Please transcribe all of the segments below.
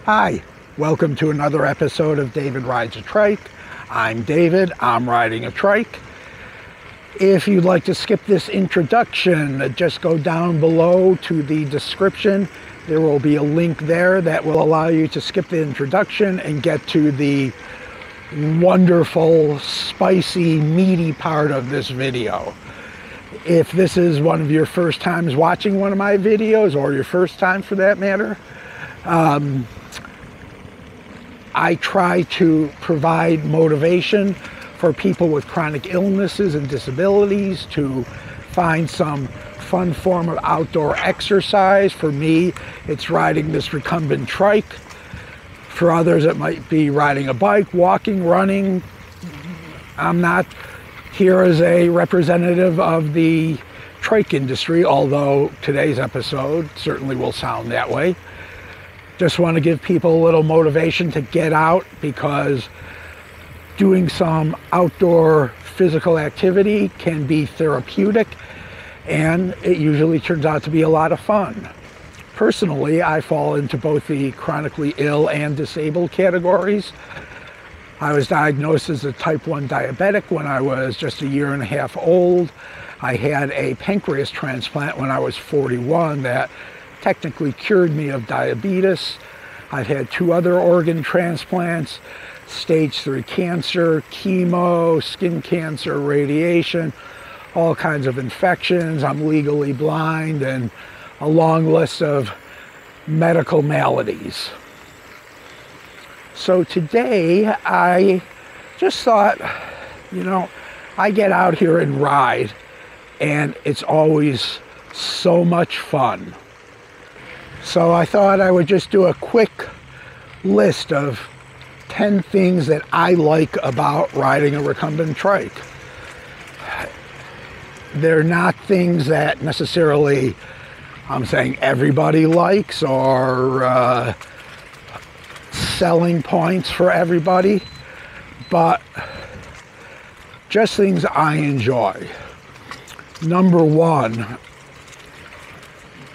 Hi, welcome to another episode of David Rides a Trike. I'm David, I'm riding a trike. If you'd like to skip this introduction, just go down below to the description. There will be a link there that will allow you to skip the introduction and get to the wonderful, spicy, meaty part of this video. If this is one of your first times watching one of my videos, or your first time for that matter, I try to provide motivation for people with chronic illnesses and disabilities to find some fun form of outdoor exercise. For me, it's riding this recumbent trike. For others, it might be riding a bike, walking, running. I'm not here as a representative of the trike industry, although today's episode certainly will sound that way. Just want to give people a little motivation to get out, because doing some outdoor physical activity can be therapeutic, and it usually turns out to be a lot of fun. Personally, I fall into both the chronically ill and disabled categories. I was diagnosed as a type 1 diabetic when I was just a year and a half old. I had a pancreas transplant when I was 41 that technically cured me of diabetes. I've had 2 other organ transplants, stage 3 cancer, chemo, skin cancer, radiation, all kinds of infections. I'm legally blind, and a long list of medical maladies. So today I just thought, I get out here and ride, and it's always so much fun. So I thought I would just do a quick list of 10 things that I like about riding a recumbent trike. They're not things that necessarily I'm saying everybody likes, or selling points for everybody, but just things I enjoy. Number one,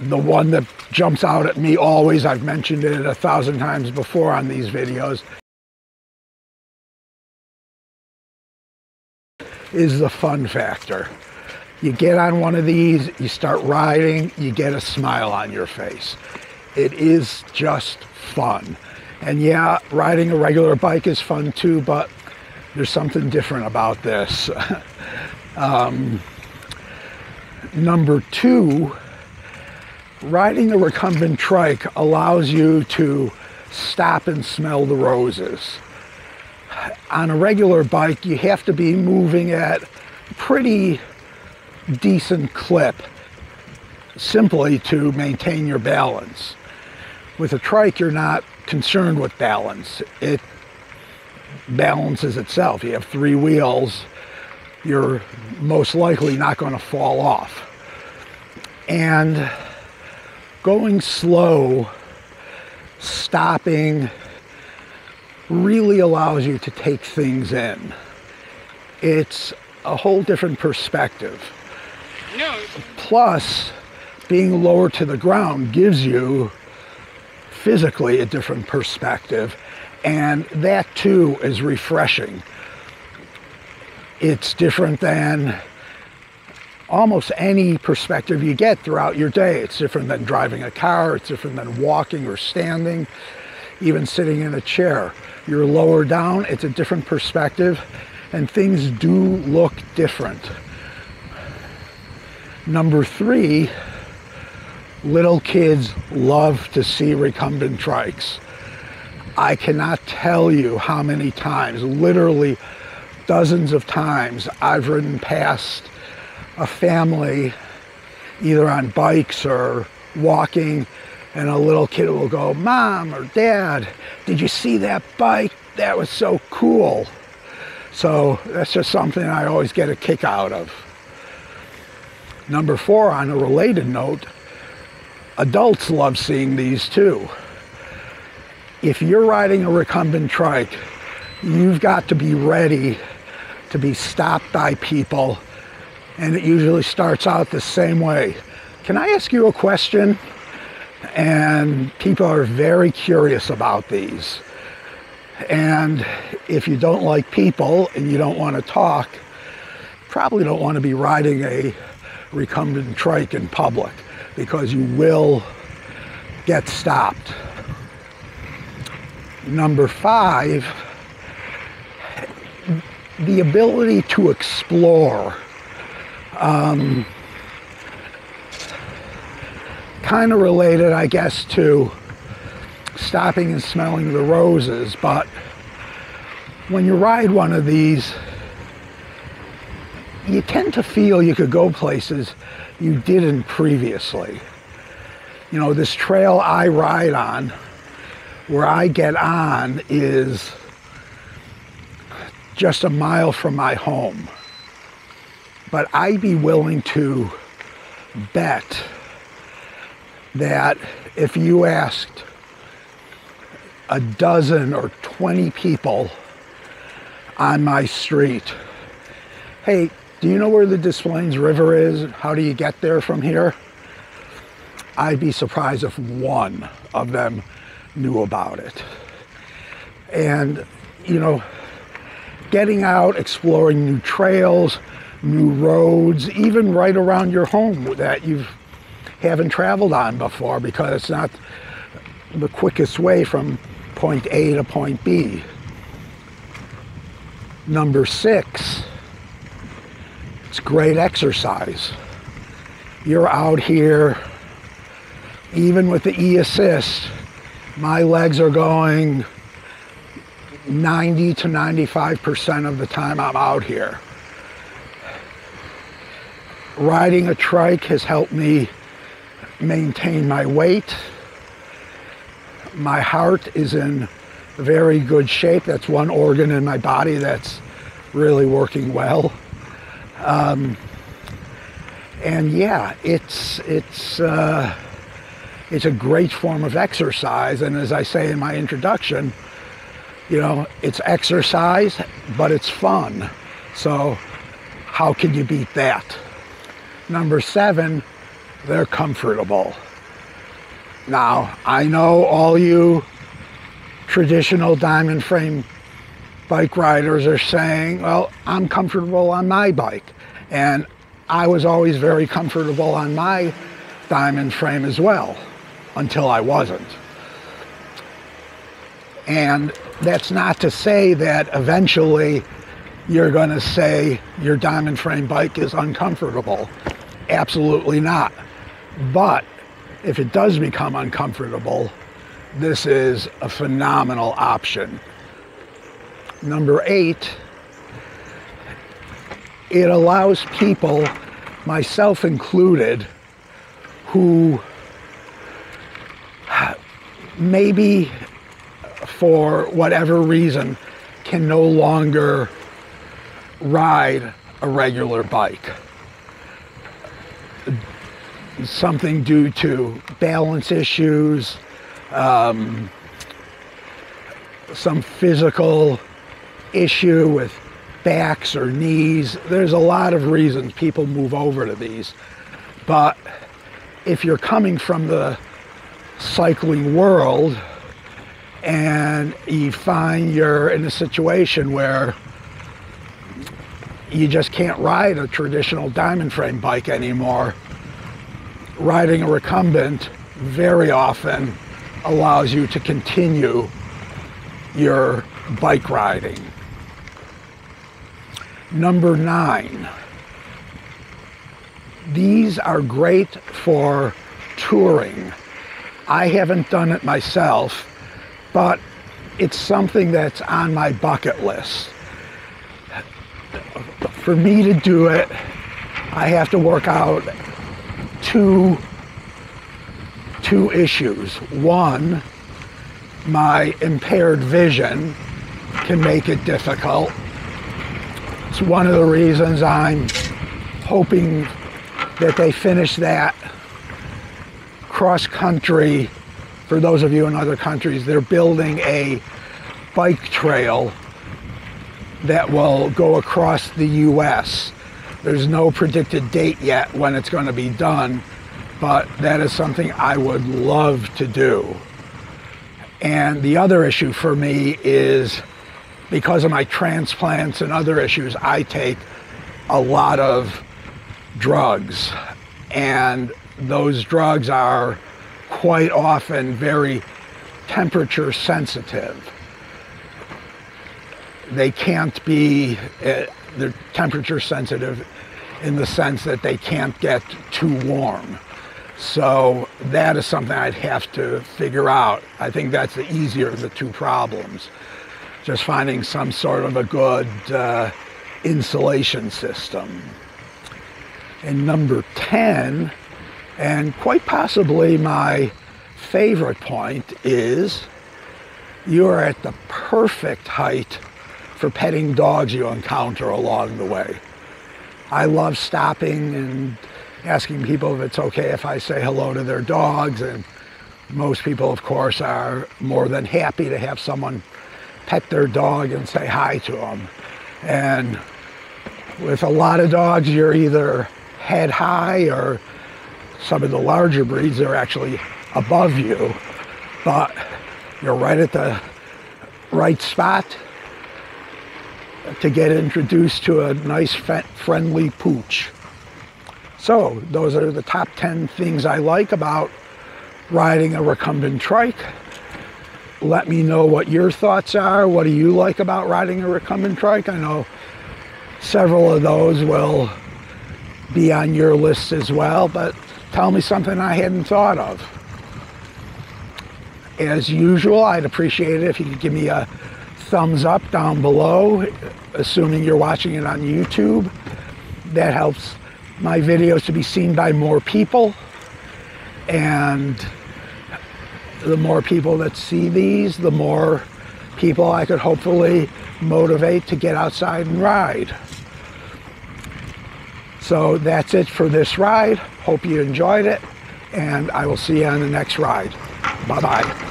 the one that jumps out at me always, I've mentioned it 1,000 times before on these videos, is the fun factor. You get on one of these, you start riding, you get a smile on your face. It is just fun. And yeah, riding a regular bike is fun too, but there's something different about this. Number 2, riding a recumbent trike allows you to stop and smell the roses. On a regular bike, you have to be moving at a pretty decent clip simply to maintain your balance. With a trike, you're not concerned with balance. It balances itself. You have 3 wheels. You're most likely not going to fall off. And going slow, stopping, really allows you to take things in. It's a whole different perspective. No. Plus, being lower to the ground gives you physically a different perspective, and that too is refreshing. It's different than almost any perspective you get throughout your day. It's different than driving a car, it's different than walking or standing, even sitting in a chair. You're lower down, it's a different perspective, and things do look different. Number 3, little kids love to see recumbent trikes. I cannot tell you how many times, literally dozens of times, I've ridden past a family either on bikes or walking, and a little kid will go, "Mom or Dad, did you see that bike? That was so cool." So that's just something I always get a kick out of. Number 4, on a related note, adults love seeing these too. If you're riding a recumbent trike, you've got to be ready to be stopped by people, and it usually starts out the same way. "Can I ask you a question?" And people are very curious about these. And if you don't like people and you don't want to talk, probably don't want to be riding a recumbent trike in public, because you will get stopped. Number 5, the ability to explore. Kind of related, I guess, to stopping and smelling the roses, but when you ride one of these, you tend to feel you could go places you didn't previously. You know, this trail I ride on, where I get on, is just a mile from my home. But I'd be willing to bet that if you asked a dozen or 20 people on my street, hey, do you know where the Des Plaines River is? How do you get there from here? I'd be surprised if one of them knew about it. And, you know, getting out, exploring new trails, new roads, even right around your home that you haven't traveled on before, because it's not the quickest way from point A to point B. Number 6, it's great exercise. You're out here, even with the e-assist, my legs are going 90 to 95% of the time I'm out here. Riding a trike has helped me maintain my weight. My heart is in very good shape. That's one organ in my body that's really working well. And yeah, it's a great form of exercise. And as I say in my introduction, you know, it's exercise, but it's fun. So how can you beat that? Number 7, they're comfortable. Now, I know all you traditional diamond frame bike riders are saying, well, I'm comfortable on my bike. And I was always very comfortable on my diamond frame as well, until I wasn't. And that's not to say that eventually you're going to say your diamond frame bike is uncomfortable. Absolutely not. But if it does become uncomfortable, this is a phenomenal option. Number 8, it allows people, myself included, who maybe for whatever reason can no longer ride a regular bike. Something due to balance issues, some physical issue with backs or knees. There's a lot of reasons people move over to these. But if you're coming from the cycling world and you find you're in a situation where you just can't ride a traditional diamond frame bike anymore, riding a recumbent very often allows you to continue your bike riding. Number 9, these are great for touring. I haven't done it myself, but it's something that's on my bucket list. For me to do it, I have to work out two issues. One, my impaired vision can make it difficult. It's one of the reasons I'm hoping that they finish that cross-country. For those of you in other countries, they're building a bike trail that will go across the US. There's no predicted date yet when it's going to be done, but that is something I would love to do. And the other issue for me is, because of my transplants and other issues, I take a lot of drugs, and those drugs are quite often very temperature sensitive. They can't be, they're temperature sensitive in the sense that they can't get too warm. So that is something I'd have to figure out. I think that's the easier of the two problems. Just finding some sort of a good insulation system. And number 10, and quite possibly my favorite point, is you are at the perfect height for petting dogs you encounter along the way. I love stopping and asking people if it's okay if I say hello to their dogs, and most people, of course, are more than happy to have someone pet their dog and say hi to them. And with a lot of dogs, you're either head high, or some of the larger breeds are actually above you, but you're right at the right spot to get introduced to a nice, friendly pooch. So those are the top 10 things I like about riding a recumbent trike. Let me know what your thoughts are. What do you like about riding a recumbent trike? I know several of those will be on your list as well, but tell me something I hadn't thought of. As usual, I'd appreciate it if you could give me a thumbs up down below, assuming you're watching it on YouTube. That helps my videos to be seen by more people, and the more people that see these, the more people I could hopefully motivate to get outside and ride. So that's it for this ride. Hope you enjoyed it, and I will see you on the next ride. Bye-bye.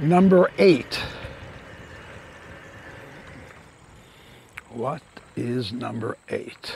Number 8. What is number 8?